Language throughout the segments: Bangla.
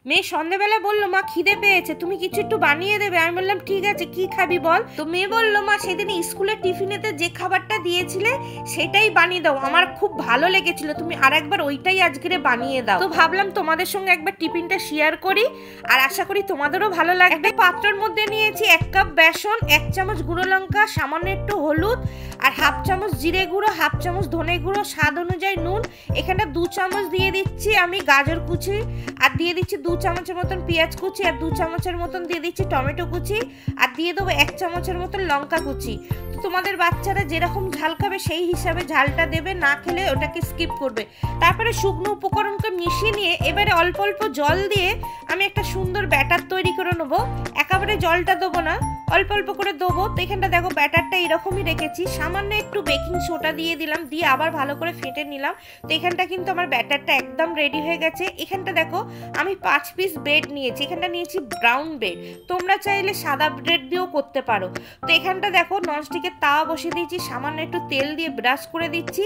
মেয়ে সন্ধ্যাবেলা বললো মা খিদে পেয়েছে, তুমি কিছু একটু বানিয়ে দেবে। আমি বললাম ঠিক আছে, কি খাবি বল। তো মেয়ে বললো মা সেদিন স্কুলের টিফিনেতে যে খাবারটা দিয়েছিলে সেটাই বানিয়ে দাও, আমার খুব ভালো লেগেছিল, তুমি আরেকবার ওইটাই আজকে বানিয়ে দাও। তো ভাবলাম তোমাদের সঙ্গে একবার টিফিনটা শেয়ার করি, আর আশা করি তোমাদেরও ভালো লাগবে। পাত্রের মধ্যে নিয়েছি 1 কাপ বেসন, 1 চামচ গুঁড়ো লঙ্কা, সামান্য একটু হলুদ, আর 1/2 চামচ জিরে গুঁড়ো, 1/2 চামচ ধনে গুঁড়ো, স্বাদ অনুযায়ী নুন। এখানে 2 চামচ দিয়ে দিচ্ছি আমি গাজর কুচি, আর দিয়ে দিচ্ছি 2 চামচের মতন পেঁয়াজ কুচি, আর 2 চামচের মতন দিয়ে দিচ্ছি টমেটো কুচি, আর দিয়ে দেবো 1 চামচের মতন লঙ্কা কুচি। তো তোমাদের বাচ্চারা যেরকম ঝাল খাবে সেই হিসাবে ঝালটা দেবে, না খেলে ওটাকে স্কিপ করবে। তারপরে শুকনো উপকরণকে মিশিয়ে নিয়ে এবারে অল্প অল্প জল দিয়ে আমি একটা সুন্দর ব্যাটার তৈরি করে নেবো। একেবারে জলটা দেবো না, অল্প অল্প করে দেবো। তো এখানটা দেখো ব্যাটারটা এরকমই রেখেছি, সামান্য একটু বেকিং সোডা দিয়ে দিলাম, দিয়ে আবার ভালো করে ফেটে নিলাম। তো এখানটা কিন্তু আমার ব্যাটারটা একদম রেডি হয়ে গেছে। এখানটা দেখো আমি 5 পিস ব্রেড নিয়েছি, এখানটা নিয়েছি ব্রাউন ব্রেড, তোমরা চাইলে সাদা ব্রেড দিয়েও করতে পারো। তো এখানটা দেখো ননস্টিকের তাওয়া বসিয়ে দিয়েছি, সামান্য একটু তেল দিয়ে ব্রাশ করে দিচ্ছি।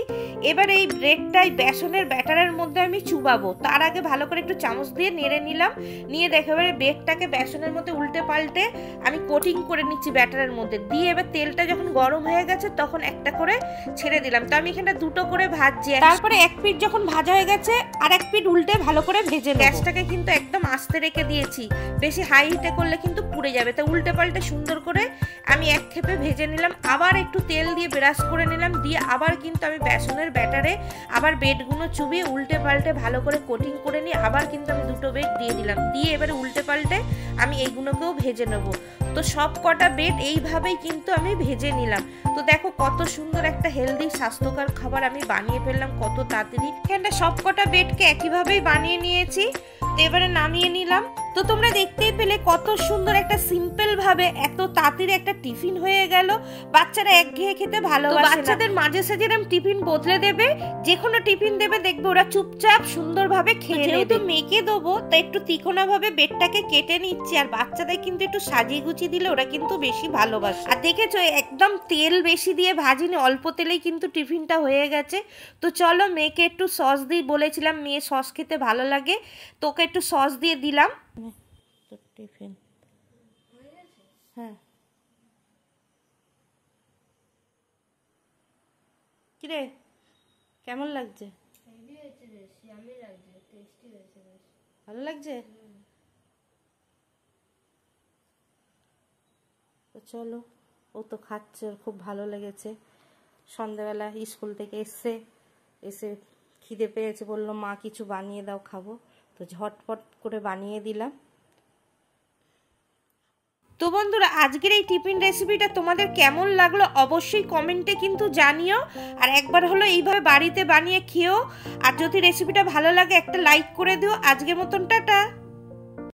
এবার এই ব্রেডটাই বেসনের ব্যাটারের মধ্যে আমি চুবাবো। তার আগে ভালো করে একটু চামচ দিয়ে নেড়ে নিলাম, নিয়ে দেখো এবারে ব্রেডটাকে বেসনের মধ্যে উল্টে পাল্টে আমি কোটিং করে নিচ্ছি ব্যাটারের মধ্যে দিয়ে। এবার তেলটা যখন গরম হয়ে গেছে তখন একটা করে ছেড়ে দিলাম। তো আমি এখানটা 2টো করে ভাজছি। তারপরে 1 পিঠ যখন ভাজা হয়ে গেছে আর 1 পিঠ উল্টে ভালো করে ভেজে নেব। গ্যাসটাকে কিন্তু একদম আস্তে রেখে দিয়েছি, বেশি হাই হিটে করলে কিন্তু পুড়ে যাবে। তো উল্টে পাল্টে সুন্দর করে আমি এক খেপে ভেজে নিলাম। আবার একটু তেল দিয়ে ব্রাশ করে নিলাম, দিয়ে আবার কিন্তু আমি বেসনের ব্যাটারে আবার ব্রেডগুলো চুবিয়ে উল্টে পাল্টে ভালো করে কোটিং করে নিয়ে আবার কিন্তু আমি 2টো ব্রেড দিয়ে দিলাম, দিয়ে এবারে উল্টে পাল্টে আমি এইগুলোকেও ভেজে নেব। তো সব কটা ব্রেড এইভাবেই কিন্তু আমি ভেজে নিলাম। তো দেখো কত সুন্দর একটা হেলদি স্বাস্থ্যকর খাবার আমি বানিয়ে ফেললাম কত তাড়াতাড়ি। এখানটা সব কটা ব্রেডকে একইভাবেই বানিয়ে নিয়েছি। তো এবারে নামিয়ে নিলাম। তো তোমরা দেখতেই পেলে কত সুন্দর একটা সিম্পল ভাবে এত তাড়াতাড়ি একটা টিফিন হয়ে গেল। বাচ্চারা একঘেয়ে খেতে ভালোবাসে, বাচ্চাদের মাঝে সাঝে এরকম টিফিন বদলে দেবে, যে কোনো টিফিন দেবে দেখবে ওরা চুপচাপ সুন্দরভাবে খেয়ে নেবে। যেহেতু মেখে দেবো তাই একটু তিকোনা ভাবে ব্রেডটাকে কেটে নিচ্ছি, আর বাচ্চাদের কিন্তু একটু সাজিয়ে গুছিয়ে দিলে ওরা কিন্তু বেশি ভালোবাসে। আর দেখেছো একদম তেল বেশি দিয়ে ভাজিনি, অল্প তেলেই কিন্তু টিফিনটা হয়ে গেছে। তো চলো মেয়েকে একটু সস দিই, বলেছিলাম মেয়ে সস খেতে ভালো লাগে, তোকে একটু সস দিয়ে দিলাম। টিফিন হ্যাঁ কিরে কেমন লাগছে? ভালো লাগছে? তো চলো, ও তো খাচ্ছে, ওর খুব ভালো লেগেছে। সন্ধ্যাবেলা স্কুল থেকে এসে খিদে পেয়েছে, বললো মা কিছু বানিয়ে দাও খাবো। তো ঝটপট করে বানিয়ে দিলাম। তো বন্ধুরা আজকের এই টিফিন রেসিপিটা তোমাদের কেমন লাগলো অবশ্যই কমেন্টে কিন্তু জানিও, আর একবার হলো এইভাবে বাড়িতে বানিয়ে খেও। আর যদি রেসিপিটা ভালো লাগে একটা লাইক করে দিও। আজকের মতন টাটা।